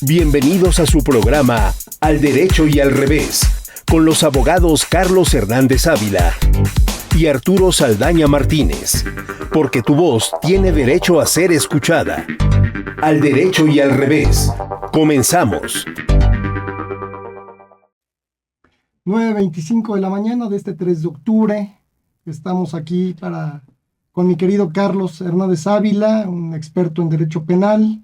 Bienvenidos a su programa Al Derecho y al Revés, con los abogados Carlos Hernández Ávila y Arturo Saldaña Martínez, porque tu voz tiene derecho a ser escuchada. Al Derecho y al Revés. Comenzamos. 9:25 de la mañana de este 3 de octubre. Estamos aquí con mi querido Carlos Hernández Ávila, un experto en derecho penal.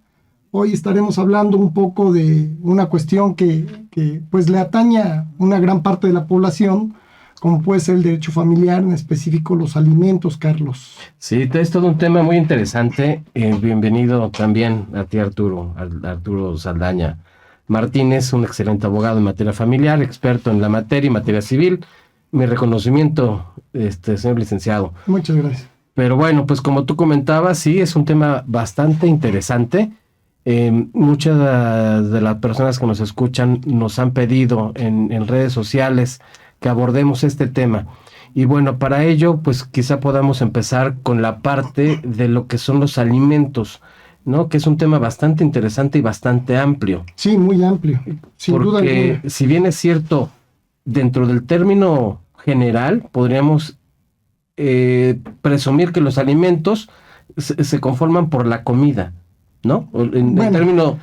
Hoy estaremos hablando un poco de una cuestión que pues le atañe a una gran parte de la población, como puede ser el derecho familiar, en específico los alimentos, Carlos. Sí, es todo un tema muy interesante. Bienvenido también a ti, Arturo Saldaña Martínez, un excelente abogado en materia familiar, experto en la materia y materia civil. Mi reconocimiento, señor licenciado. Muchas gracias. Pero bueno, pues como tú comentabas, sí, es un tema bastante interesante. Muchas de las personas que nos escuchan nos han pedido en redes sociales que abordemos este tema. Y bueno, para ello, pues quizá podamos empezar con la parte de lo que son los alimentos, ¿no? Que es un tema bastante interesante y bastante amplio. Sí, muy amplio, sin duda alguna. Porque si bien es cierto, dentro del término general, podríamos presumir que los alimentos se conforman por la comida, ¿no? En término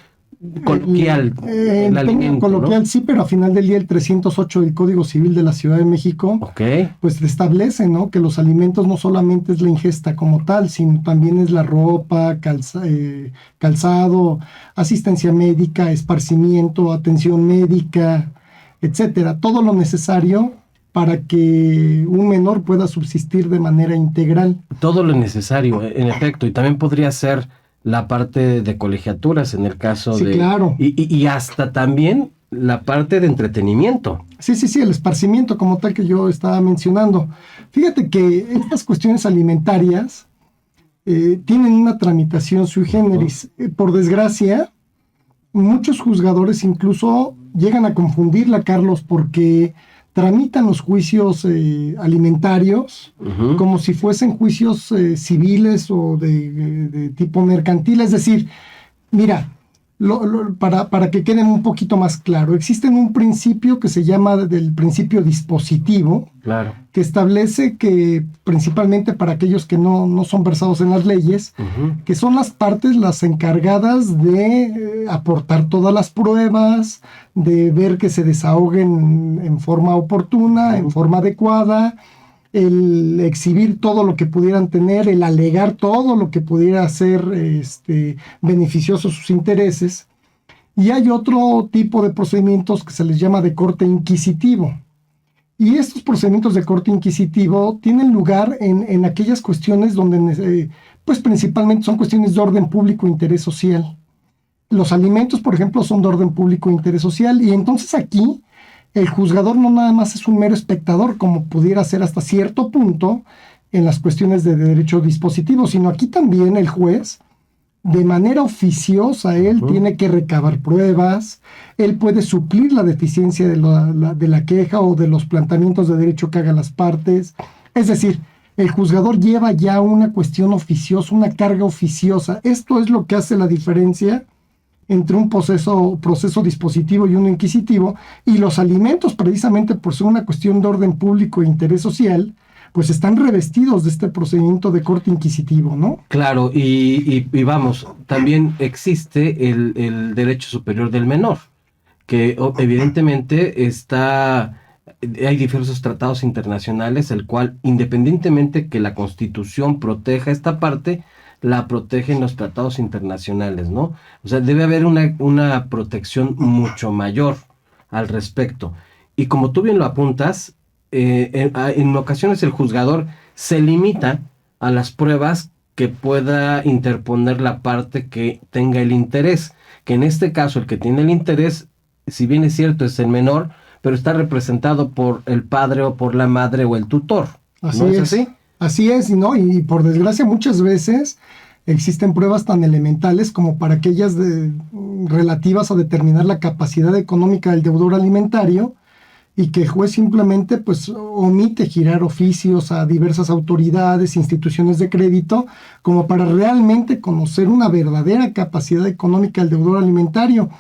coloquial, el alimento, coloquial, ¿no? Sí, pero a final del día el 308 del Código Civil de la Ciudad de México, pues establece, ¿no?, que los alimentos no solamente es la ingesta como tal, sino también es la ropa, calzado, asistencia médica, esparcimiento, atención médica, etcétera, todo lo necesario para que un menor pueda subsistir de manera integral. Todo lo necesario, en efecto, y también podría ser la parte de colegiaturas en el caso de... Claro. Y hasta también la parte de entretenimiento. Sí, el esparcimiento como tal que yo estaba mencionando. Fíjate que estas cuestiones alimentarias tienen una tramitación sui generis. Por desgracia, muchos juzgadores incluso llegan a confundirla, Carlos, porque tramitan los juicios alimentarios como si fuesen juicios civiles o de tipo mercantil. Es decir, mira, para que quede un poquito más claro, existe un principio que se llama del principio dispositivo, claro, que establece que principalmente para aquellos que no son versados en las leyes, que son las partes las encargadas de aportar todas las pruebas, de ver que se desahoguen en forma oportuna, en forma adecuada, el exhibir todo lo que pudieran tener, el alegar todo lo que pudiera ser beneficioso a sus intereses. Y hay otro tipo de procedimientos que se les llama de corte inquisitivo. Y estos procedimientos de corte inquisitivo tienen lugar en aquellas cuestiones donde, pues principalmente son cuestiones de orden público e interés social. Los alimentos, por ejemplo, son de orden público e interés social, y entonces aquí el juzgador no nada más es un mero espectador, como pudiera ser hasta cierto punto en las cuestiones de derecho dispositivo, sino aquí también el juez, de manera oficiosa, él tiene que recabar pruebas, él puede suplir la deficiencia de la queja o de los planteamientos de derecho que hagan las partes. Es decir, el juzgador lleva ya una cuestión oficiosa, una carga oficiosa. Esto es lo que hace la diferencia entre un proceso dispositivo y uno inquisitivo, y los alimentos, precisamente por ser una cuestión de orden público e interés social, pues están revestidos de este procedimiento de corte inquisitivo, ¿no? Claro, y vamos, también existe el derecho superior del menor, que evidentemente hay diversos tratados internacionales, el cual, independientemente que la Constitución proteja esta parte, la protegen los tratados internacionales, ¿no? O sea, debe haber una protección mucho mayor al respecto. Y como tú bien lo apuntas, en ocasiones el juzgador se limita a las pruebas que pueda interponer la parte que tenga el interés, que en este caso el que tiene el interés, si bien es cierto, es el menor, pero está representado por el padre o por la madre o el tutor. Así ¿No es así? Así es, ¿no? Y por desgracia muchas veces existen pruebas tan elementales como para aquellas relativas a determinar la capacidad económica del deudor alimentario, y que el juez simplemente pues omite girar oficios a diversas autoridades, instituciones de crédito, como para realmente conocer una verdadera capacidad económica del deudor alimentario.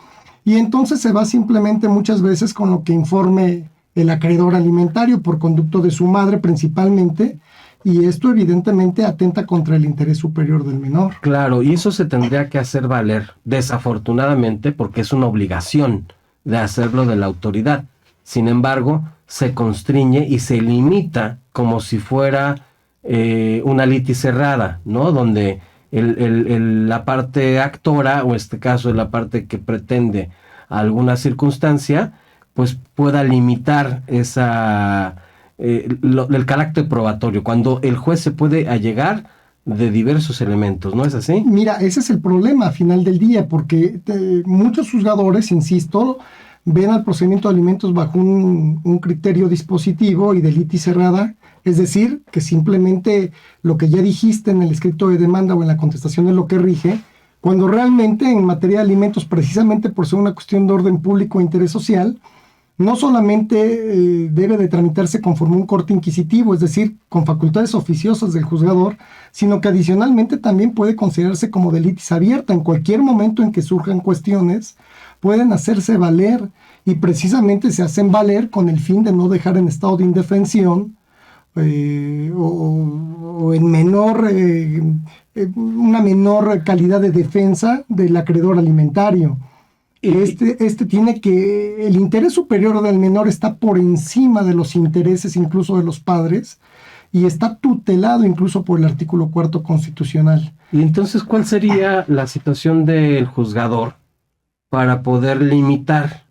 Y entonces se va simplemente muchas veces con lo que informe el acreedor alimentario por conducto de su madre principalmente, y esto evidentemente atenta contra el interés superior del menor. Claro, y eso se tendría que hacer valer, desafortunadamente, porque es una obligación de hacerlo de la autoridad. Sin embargo, se constriñe y se limita como si fuera una litis cerrada, ¿no? Donde la parte actora, o en este caso la parte que pretende alguna circunstancia, pues pueda limitar el carácter probatorio, cuando el juez se puede allegar de diversos elementos, ¿no es así? Mira, ese es el problema a final del día, porque muchos juzgadores, insisto, ven al procedimiento de alimentos bajo un criterio dispositivo y de litis cerrada, es decir, que simplemente lo que ya dijiste en el escrito de demanda o en la contestación es lo que rige, cuando realmente en materia de alimentos, precisamente por ser una cuestión de orden público e interés social, no solamente debe de tramitarse conforme un corte inquisitivo, es decir, con facultades oficiosas del juzgador, sino que adicionalmente también puede considerarse como de litis abierta. En cualquier momento en que surjan cuestiones, pueden hacerse valer, y precisamente se hacen valer con el fin de no dejar en estado de indefensión o en una menor calidad de defensa del acreedor alimentario. El interés superior del menor está por encima de los intereses incluso de los padres, y está tutelado incluso por el artículo 4 constitucional. Y entonces, ¿cuál sería la situación del juzgador para poder limitar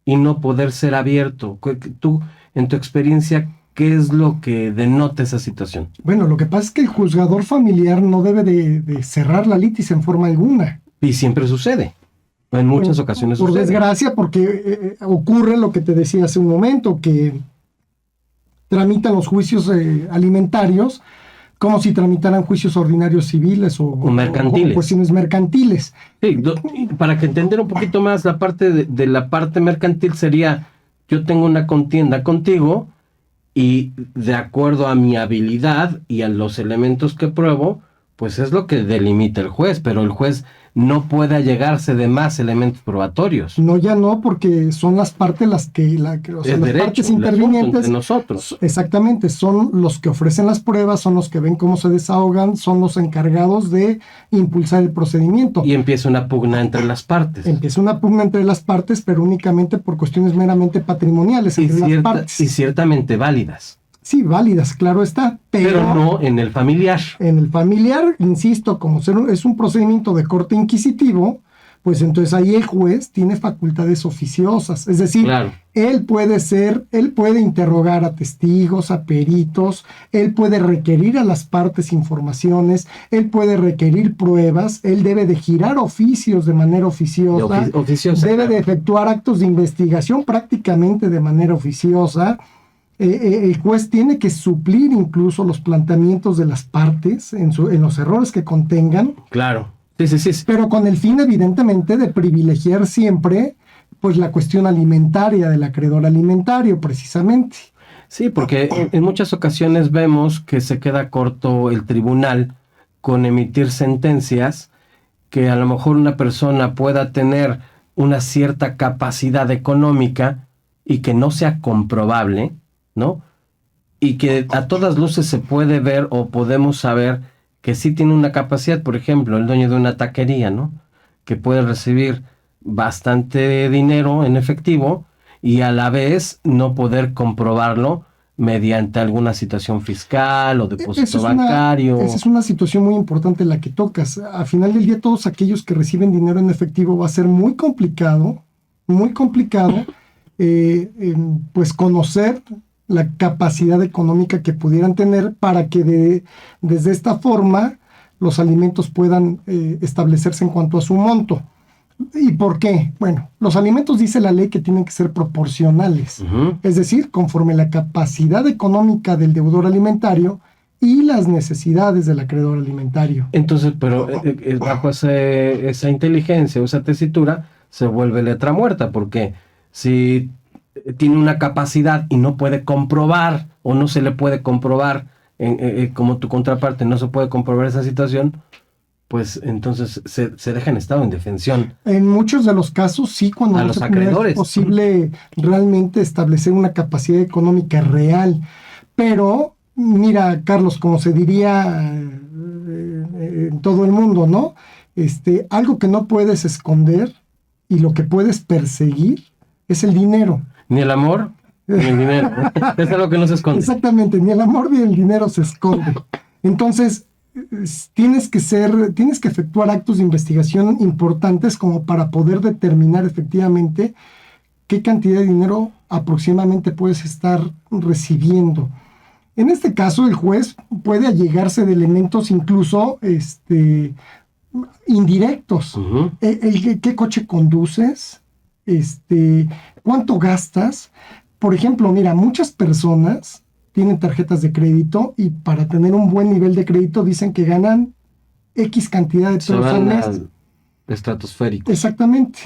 y no poder ser abierto? Tú, en tu experiencia, ¿qué es lo que denota esa situación? Bueno, lo que pasa es que el juzgador familiar no debe de cerrar la litis en forma alguna. Y siempre sucede. En muchas ocasiones por sucede. desgracia, porque ocurre lo que te decía hace un momento, que tramitan los juicios alimentarios como si tramitaran juicios ordinarios civiles o mercantiles. O cuestiones mercantiles. Sí, para que entender un poquito más la parte de la parte mercantil sería: yo tengo una contienda contigo y de acuerdo a mi habilidad y a los elementos que pruebo, pues es lo que delimita el juez, pero el juez no puede allegarse de más elementos probatorios. No, ya no, porque son las partes las partes intervinientes entre nosotros. Exactamente, son los que ofrecen las pruebas, son los que ven cómo se desahogan, son los encargados de impulsar el procedimiento. Y empieza una pugna entre las partes. Empieza una pugna entre las partes, pero únicamente por cuestiones meramente patrimoniales entre las partes. Y ciertamente válidas. Sí, válidas, claro está. Pero no en el familiar. En el familiar, insisto, como es un procedimiento de corte inquisitivo, pues entonces ahí el juez tiene facultades oficiosas. Es decir, claro, él puede interrogar a testigos, a peritos, él puede requerir a las partes informaciones, él puede requerir pruebas, él debe de girar oficios de manera oficiosa, debe de efectuar actos de investigación prácticamente de manera oficiosa. El juez tiene que suplir incluso los planteamientos de las partes en los errores que contengan. Claro, sí. Pero con el fin, evidentemente, de privilegiar siempre pues la cuestión alimentaria del acreedor alimentario, precisamente. Sí, porque en muchas ocasiones vemos que se queda corto el tribunal con emitir sentencias que a lo mejor una persona pueda tener una cierta capacidad económica y que no sea comprobable, ¿no? Y que a todas luces se puede ver o podemos saber que sí tiene una capacidad. Por ejemplo, el dueño de una taquería, ¿no? Que puede recibir bastante dinero en efectivo y a la vez no poder comprobarlo mediante alguna situación fiscal o depósito bancario. Esa es una situación muy importante la que tocas. A final del día, todos aquellos que reciben dinero en efectivo va a ser muy complicado, pues conocer la capacidad económica que pudieran tener para que desde esta forma los alimentos puedan establecerse en cuanto a su monto. ¿Y por qué? Bueno, los alimentos dice la ley que tienen que ser proporcionales, es decir, conforme la capacidad económica del deudor alimentario y las necesidades del acreedor alimentario. Entonces, pero bajo esa inteligencia o esa tesitura se vuelve letra muerta, porque si tiene una capacidad y no puede comprobar o no se le puede comprobar, como tu contraparte no se puede comprobar esa situación, pues entonces se deja en estado de indefensión. En muchos de los casos, sí, cuando A no los es acreedores. posible realmente establecer una capacidad económica real. Pero, mira, Carlos, como se diría en todo el mundo, ¿no? Algo que no puedes esconder y lo que puedes perseguir es el dinero. Ni el amor, ni el dinero. Es algo que no se esconde. Exactamente, ni el amor ni el dinero se esconde. Entonces, tienes que efectuar actos de investigación importantes como para poder determinar efectivamente qué cantidad de dinero aproximadamente puedes estar recibiendo. En este caso, el juez puede allegarse de elementos incluso indirectos. Ujú. ¿Qué coche conduces? ¿Cuánto gastas? Por ejemplo, mira, muchas personas tienen tarjetas de crédito y para tener un buen nivel de crédito dicen que ganan X cantidad de Se pesos al van mes. estratosféricos. Exactamente.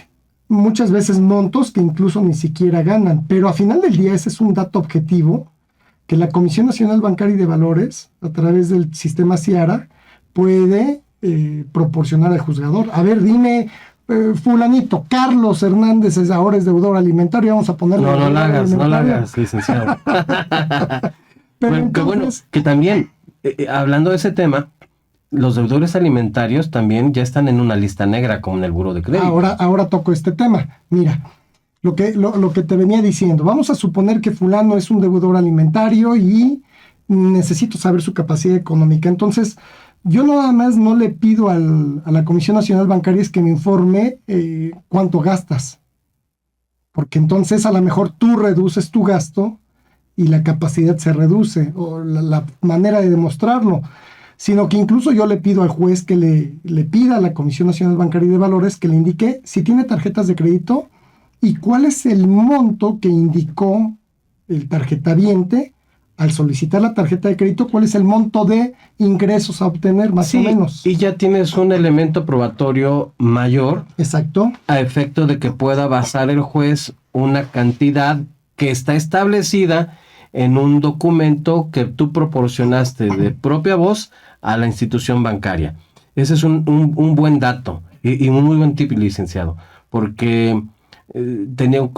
Muchas veces montos que incluso ni siquiera ganan. Pero a final del día ese es un dato objetivo que la Comisión Nacional Bancaria y de Valores, a través del sistema CIARA, puede proporcionar al juzgador. A ver, dime, fulanito, Carlos Hernández ahora es deudor alimentario, vamos a ponerle... No la alimentario. hagas, licenciado. Pero Bueno, que bueno, entonces, que también, hablando de ese tema, los deudores alimentarios también ya están en una lista negra como en el Buró de Crédito. ahora toco este tema. Mira, lo que te venía diciendo, vamos a suponer que fulano es un deudor alimentario y necesito saber su capacidad económica. Entonces, yo nada más no le pido a la Comisión Nacional Bancaria que me informe cuánto gastas. Porque entonces a lo mejor tú reduces tu gasto y la capacidad se reduce, o la manera de demostrarlo. Sino que incluso yo le pido al juez que le pida a la Comisión Nacional Bancaria y de Valores que le indique si tiene tarjetas de crédito y cuál es el monto que indicó el tarjetaviente al solicitar la tarjeta de crédito, cuál es el monto de ingresos a obtener, más o menos. Y ya tienes un elemento probatorio mayor. Exacto. A efecto de que pueda basar el juez una cantidad que está establecida en un documento que tú proporcionaste de propia voz a la institución bancaria. Ese es un buen dato y un muy buen tip, licenciado, porque tenemos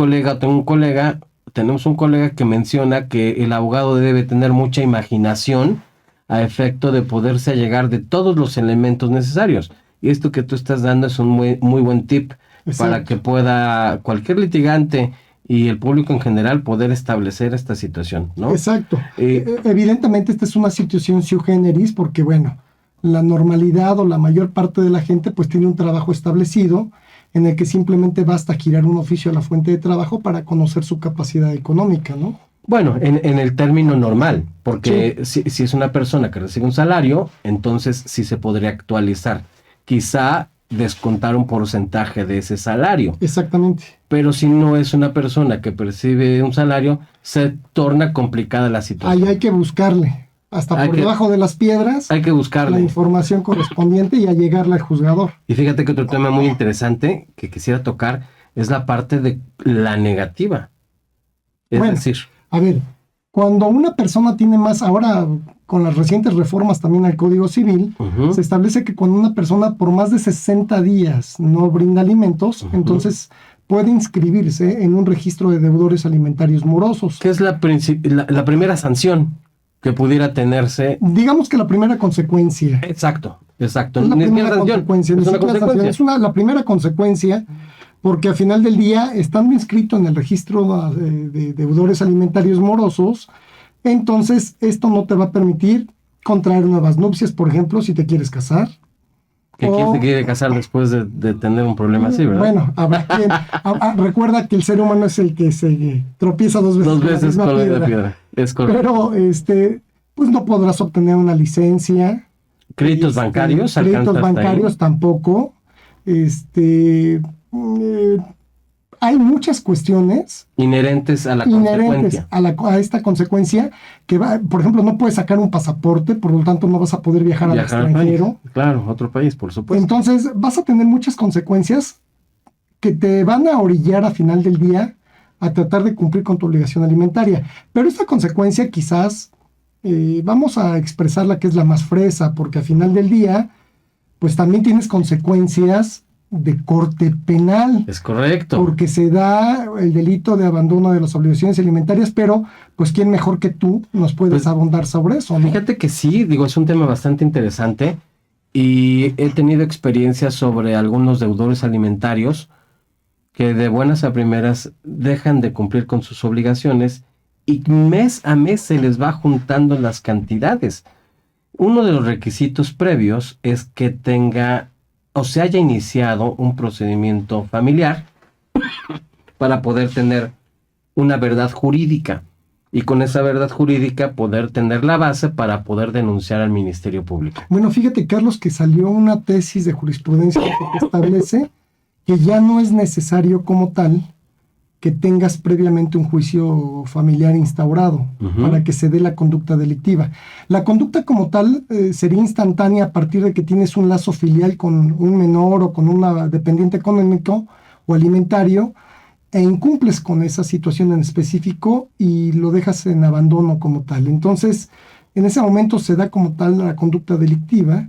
un colega que menciona que el abogado debe tener mucha imaginación a efecto de poderse allegar de todos los elementos necesarios. Y esto que tú estás dando es un muy buen tip. Exacto. Para que pueda cualquier litigante y el público en general poder establecer esta situación, ¿no? Exacto. Evidentemente esta es una situación sui generis porque, bueno, la normalidad o la mayor parte de la gente pues tiene un trabajo establecido en el que simplemente basta girar un oficio a la fuente de trabajo para conocer su capacidad económica, ¿no? Bueno, en el término normal, porque sí. si es una persona que recibe un salario, entonces sí se podría actualizar. Quizá descontar un porcentaje de ese salario. Exactamente. Pero si no es una persona que percibe un salario, se torna complicada la situación. Ahí hay que buscarle, hasta por debajo de las piedras. Hay que buscarle la información correspondiente y allegarla al juzgador. Y fíjate que otro tema muy interesante que quisiera tocar es la parte de la negativa. Es decir, a ver, cuando una persona tiene más, ahora con las recientes reformas también al Código Civil, se establece que cuando una persona por más de 60 días no brinda alimentos, entonces puede inscribirse en un registro de deudores alimentarios morosos. ¿Qué es la primera sanción que pudiera tenerse? Digamos que la primera consecuencia. Exacto. Es la primera consecuencia. La primera consecuencia, porque al final del día, estando inscrito en el registro de deudores alimentarios morosos, entonces esto no te va a permitir contraer nuevas nupcias, por ejemplo, si te quieres casar. ¿Quién se quiere casar después de tener un problema así, verdad? Bueno, habrá quien... recuerda que el ser humano es el que se tropieza dos veces con la piedra. Es correcto. Pero, pues no podrás obtener una licencia. Créditos bancarios. Créditos bancarios tampoco. Hay muchas cuestiones inherentes a la consecuencia. A esta consecuencia, que por ejemplo, no puedes sacar un pasaporte, por lo tanto no vas a poder viajar al extranjero. Claro, otro país, por supuesto. Entonces vas a tener muchas consecuencias que te van a orillar a final del día a tratar de cumplir con tu obligación alimentaria. Pero esta consecuencia quizás, vamos a expresarla que es la más fresa, porque a final del día, pues también tienes consecuencias de corte penal. Es correcto. Porque se da el delito de abandono de las obligaciones alimentarias, pero pues quién mejor que tú nos puedes abundar sobre eso, ¿no? Fíjate que sí, digo, es un tema bastante interesante y he tenido experiencias sobre algunos deudores alimentarios que de buenas a primeras dejan de cumplir con sus obligaciones y mes a mes se les va juntando las cantidades. Uno de los requisitos previos es que tenga o se haya iniciado un procedimiento familiar para poder tener una verdad jurídica y con esa verdad jurídica poder tener la base para poder denunciar al Ministerio Público. Bueno, fíjate, Carlos, que salió una tesis de jurisprudencia que establece que ya no es necesario como tal que tengas previamente un juicio familiar instaurado para que se dé la conducta delictiva. La conducta como tal sería instantánea a partir de que tienes un lazo filial con un menor o con una dependiente económico o alimentario e incumples con esa situación en específico y lo dejas en abandono como tal. Entonces, en ese momento se da como tal la conducta delictiva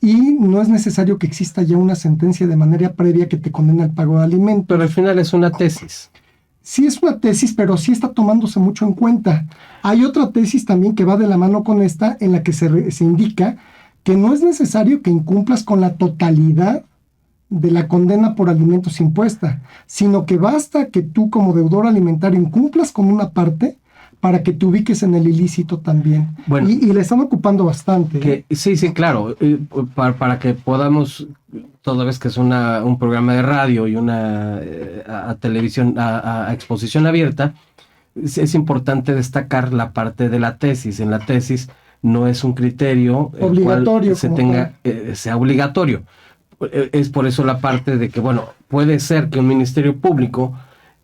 y no es necesario que exista ya una sentencia de manera previa que te condene al pago de alimentos. Pero al final es una tesis. Sí es una tesis, pero sí está tomándose mucho en cuenta. Hay otra tesis también que va de la mano con esta, en la que se indica que no es necesario que incumplas con la totalidad de la condena por alimentos impuesta, sino que basta que tú como deudor alimentario incumplas con una parte para que te ubiques en el ilícito también. Bueno, y le están ocupando bastante. Sí, claro, para que podamos, toda vez que es un programa de radio y una a televisión, a exposición abierta, es importante destacar la parte de la tesis. En la tesis no es un criterio obligatorio, sea obligatorio. Es por eso la parte de que, bueno, puede ser que un ministerio público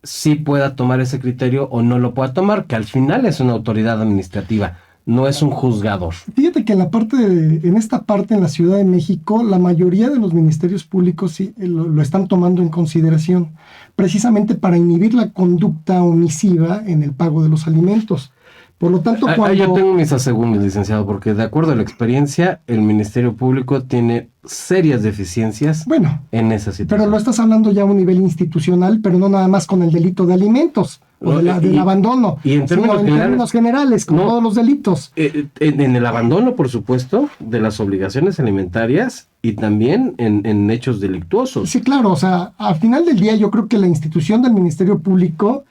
sí pueda tomar ese criterio o no lo pueda tomar, que al final es una autoridad administrativa, no es un juzgador. Fíjate que en esta parte, en la Ciudad de México, la mayoría de los ministerios públicos sí lo están tomando en consideración, precisamente para inhibir la conducta omisiva en el pago de los alimentos. Por lo tanto, yo tengo mis asegúnes, licenciado, porque de acuerdo a la experiencia, el Ministerio Público tiene serias deficiencias en esa situación. Pero lo estás hablando ya a un nivel institucional, pero no nada más con el delito de alimentos o del abandono, y en términos generales, con todos los delitos. En el abandono, por supuesto, de las obligaciones alimentarias y también en hechos delictuosos. Sí, claro, o sea, al final del día yo creo que la institución del Ministerio Público,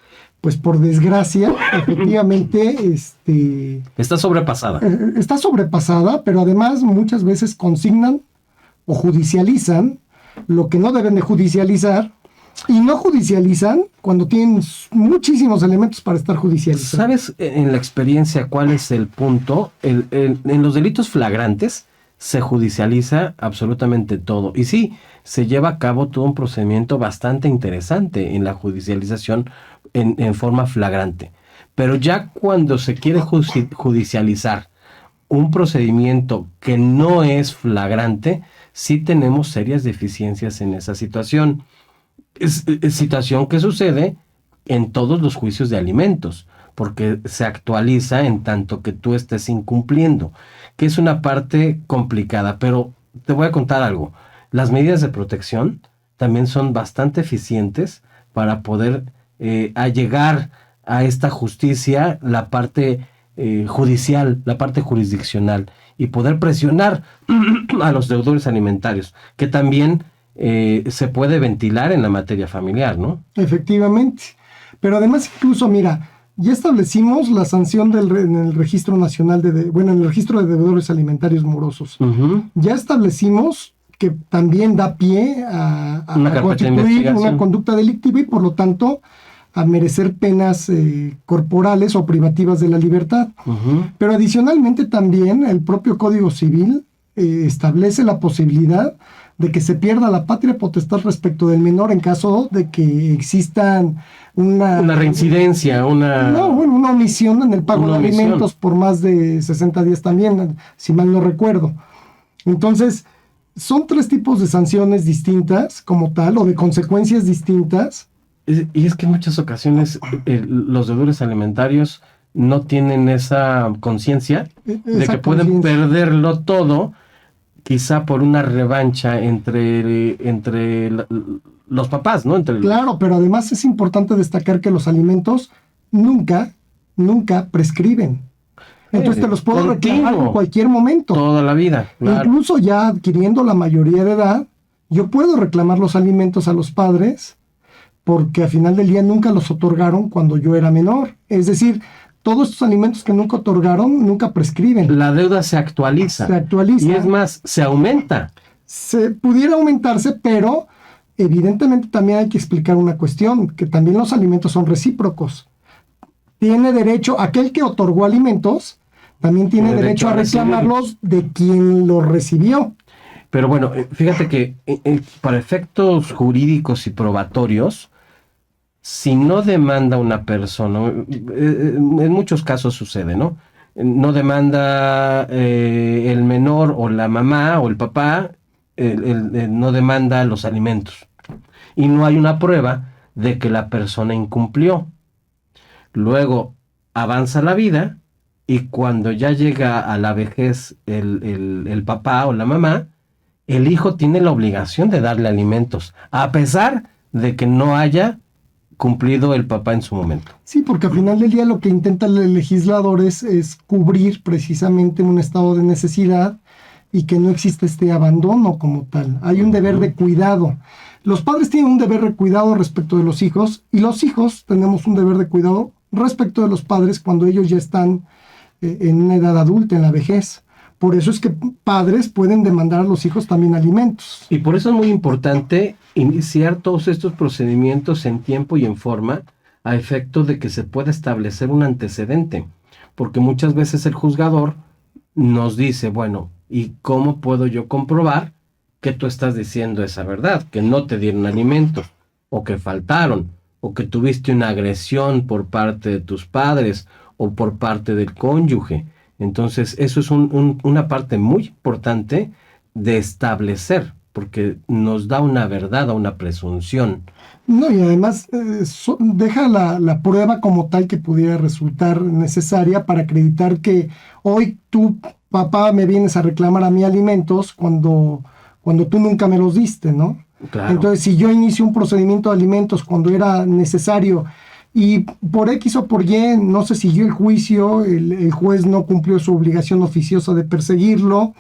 pues por desgracia, efectivamente, está sobrepasada. Está sobrepasada, pero además muchas veces consignan o judicializan lo que no deben de judicializar y no judicializan cuando tienen muchísimos elementos para estar judicializando. ¿Sabes en la experiencia cuál es el punto? En los delitos flagrantes se judicializa absolutamente todo. Y sí, se lleva a cabo todo un procedimiento bastante interesante en la judicialización en forma flagrante. Pero ya cuando se quiere judicializar un procedimiento que no es flagrante, sí tenemos serias deficiencias en esa situación. Es situación que sucede en todos los juicios de alimentos, porque se actualiza en tanto que tú estés incumpliendo, que es una parte complicada. Pero te voy a contar algo. Las medidas de protección también son bastante eficientes para poder llegar a esta justicia, la parte judicial, la parte jurisdiccional, y poder presionar a los deudores alimentarios, que también se puede ventilar en la materia familiar, ¿no? Efectivamente. Pero además, incluso, mira, ya establecimos la sanción en el Registro Nacional en el Registro de Deudores Alimentarios Morosos. Ya establecimos que también da pie a constituir una conducta delictiva y por lo tanto a merecer penas corporales o privativas de la libertad. Pero adicionalmente también el propio Código Civil establece la posibilidad de que se pierda la patria potestad respecto del menor en caso de que existan una reincidencia, una omisión en el pago de alimentos por más de 60 días también, si mal no recuerdo. Entonces, son 3 tipos de sanciones distintas como tal, o de consecuencias distintas. Y es que en muchas ocasiones los deudores alimentarios no tienen esa conciencia de que pueden perderlo todo quizá por una revancha entre los papás, ¿no? Claro, pero además es importante destacar que los alimentos nunca prescriben. Entonces te los puedo reclamar en cualquier momento. Toda la vida. Claro. Incluso ya adquiriendo la mayoría de edad, yo puedo reclamar los alimentos a los padres porque al final del día nunca los otorgaron cuando yo era menor. Es decir, todos estos alimentos que nunca otorgaron, nunca prescriben. La deuda se actualiza. Se actualiza. Y es más, se aumenta. Se pudiera aumentarse, pero evidentemente también hay que explicar una cuestión, que también los alimentos son recíprocos. Tiene derecho, aquel que otorgó alimentos, también tiene derecho a reclamarlos de quien los recibió. Pero bueno, fíjate que para efectos jurídicos y probatorios, si no demanda una persona, en muchos casos sucede, ¿no? No demanda el menor o la mamá o el papá, no demanda los alimentos. Y no hay una prueba de que la persona incumplió. Luego avanza la vida y cuando ya llega a la vejez el papá o la mamá, el hijo tiene la obligación de darle alimentos, a pesar de que no haya cumplido el papá en su momento. Sí, porque al final del día lo que intenta el legislador es cubrir precisamente un estado de necesidad y que no existe este abandono como tal. Hay un deber de cuidado. Los padres tienen un deber de cuidado respecto de los hijos y los hijos tenemos un deber de cuidado respecto de los padres cuando ellos ya están en una edad adulta, en la vejez. Por eso es que padres pueden demandar a los hijos también alimentos. Y por eso es muy importante iniciar todos estos procedimientos en tiempo y en forma a efecto de que se pueda establecer un antecedente. Porque muchas veces el juzgador nos dice, bueno, ¿y cómo puedo yo comprobar que tú estás diciendo esa verdad? Que no te dieron alimentos, o que faltaron, o que tuviste una agresión por parte de tus padres, o por parte del cónyuge. Entonces, eso es una parte muy importante de establecer, porque nos da una verdad o una presunción. No, y además deja la prueba como tal que pudiera resultar necesaria para acreditar que hoy tú, papá, me vienes a reclamar a mí alimentos cuando tú nunca me los diste, ¿no? Claro. Entonces, si yo inicio un procedimiento de alimentos cuando era necesario y por X o por Y no se siguió el juicio, el juez no cumplió su obligación oficiosa de perseguirlo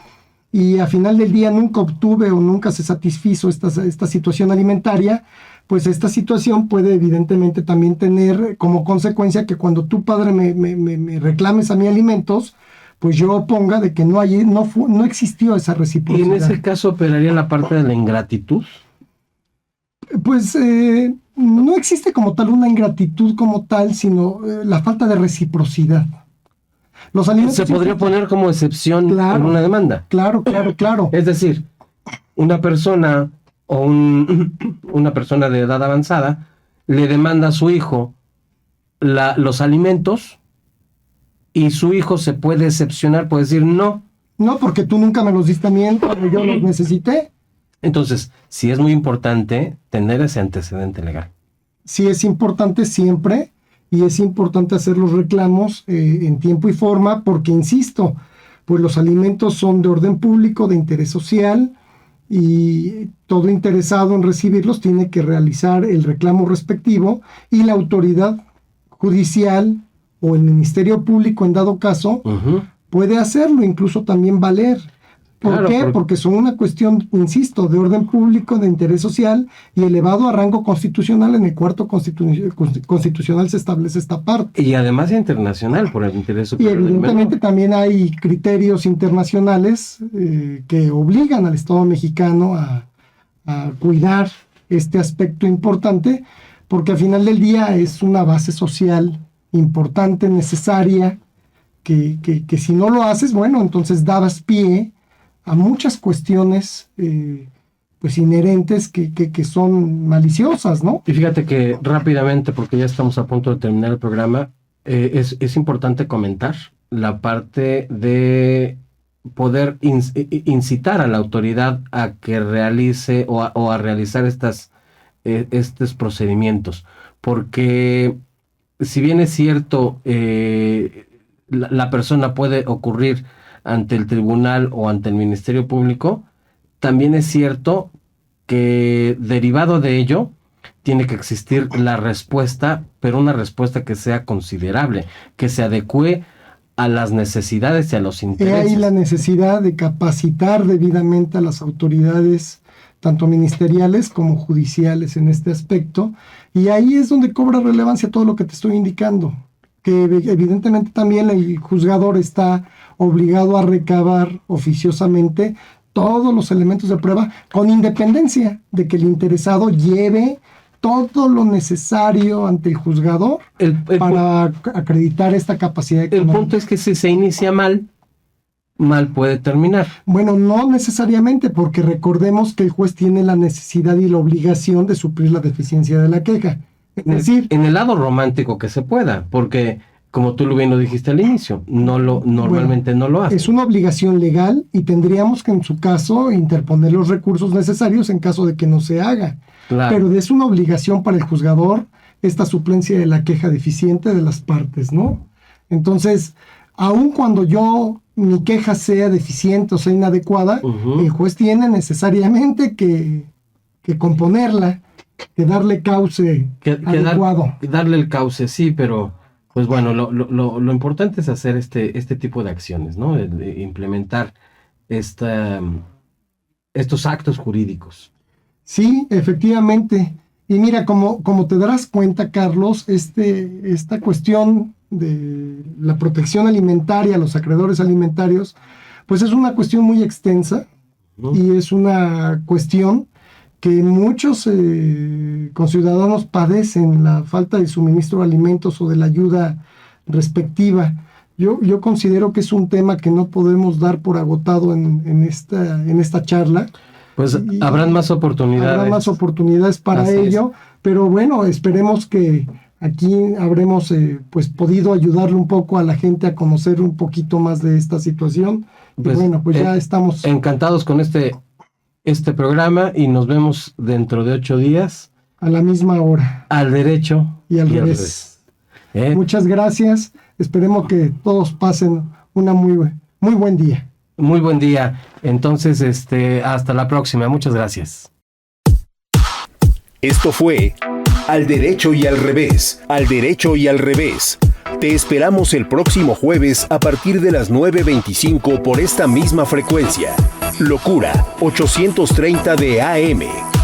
y a final del día nunca obtuve o nunca se satisfizo esta situación alimentaria, pues esta situación puede evidentemente también tener como consecuencia que cuando tu padre me reclames a mí alimentos, pues yo oponga de que no existió esa reciprocidad. ¿Y en ese caso operaría la parte de la ingratitud? Pues no existe como tal una ingratitud como tal, sino la falta de reciprocidad. Los alimentos se podría poner como excepción en una demanda. Claro. Es decir, una persona o una persona de edad avanzada le demanda a su hijo los alimentos y su hijo se puede excepcionar, puede decir no. No, porque tú nunca me los diste a mí cuando yo los necesité. Entonces, sí es muy importante tener ese antecedente legal. Sí es importante siempre, y es importante hacer los reclamos en tiempo y forma, porque insisto, pues los alimentos son de orden público, de interés social, y todo interesado en recibirlos tiene que realizar el reclamo respectivo, y la autoridad judicial o el Ministerio Público, en dado caso, puede hacerlo, incluso también valer. ¿Por qué? Porque son una cuestión, insisto, de orden público, de interés social y elevado a rango constitucional. En el cuarto constitucional se establece esta parte. Y además internacional, por el interés superior. Y evidentemente también hay criterios internacionales que obligan al Estado mexicano a cuidar este aspecto importante, porque al final del día es una base social importante, necesaria, que si no lo haces, bueno, entonces dabas pie a muchas cuestiones pues inherentes que son maliciosas, ¿no? Y fíjate que rápidamente, porque ya estamos a punto de terminar el programa, es importante comentar la parte de poder incitar a la autoridad a que realice o a realizar estos procedimientos, porque si bien es cierto, la persona puede ocurrir ante el tribunal o ante el Ministerio Público, también es cierto que derivado de ello tiene que existir la respuesta, pero una respuesta que sea considerable, que se adecue a las necesidades y a los intereses. Hay la necesidad de capacitar debidamente a las autoridades, tanto ministeriales como judiciales en este aspecto, y ahí es donde cobra relevancia todo lo que te estoy indicando, que evidentemente también el juzgador está obligado a recabar oficiosamente todos los elementos de prueba, con independencia de que el interesado lleve todo lo necesario ante el juzgador para acreditar esta capacidad económica. El punto es que si se inicia mal puede terminar. Bueno, no necesariamente, porque recordemos que el juez tiene la necesidad y la obligación de suplir la deficiencia de la queja. Es decir, en el lado romántico que se pueda, porque como tú bien lo dijiste al inicio, normalmente no lo hace. Es una obligación legal y tendríamos que en su caso interponer los recursos necesarios en caso de que no se haga. Claro. Pero es una obligación para el juzgador esta suplencia de la queja deficiente de las partes, ¿no? Entonces, aun cuando mi queja sea deficiente o sea inadecuada, el juez tiene necesariamente que componerla, que darle cauce adecuado. Darle el cauce, sí, pero pues bueno, lo importante es hacer este tipo de acciones, ¿no? De implementar estos actos jurídicos. Sí, efectivamente. Y mira, como te darás cuenta, Carlos, esta cuestión de la protección alimentaria, los acreedores alimentarios, pues es una cuestión muy extensa y es una cuestión que muchos conciudadanos padecen la falta de suministro de alimentos o de la ayuda respectiva. Yo considero que es un tema que no podemos dar por agotado en esta charla. Pues habrán más oportunidades. Habrá más oportunidades para ello, pero bueno, esperemos que aquí habremos pues podido ayudarle un poco a la gente a conocer un poquito más de esta situación. Pues, y bueno, pues ya estamos encantados con este programa y nos vemos dentro de 8 días. A la misma hora. Al derecho y al revés. Muchas gracias. Esperemos que todos pasen una muy buen día. Muy buen día. Entonces, hasta la próxima. Muchas gracias. Esto fue Al Derecho y al Revés. Al Derecho y al Revés. Te esperamos el próximo jueves a partir de las 9:25 por esta misma frecuencia. Locura 830 de AM.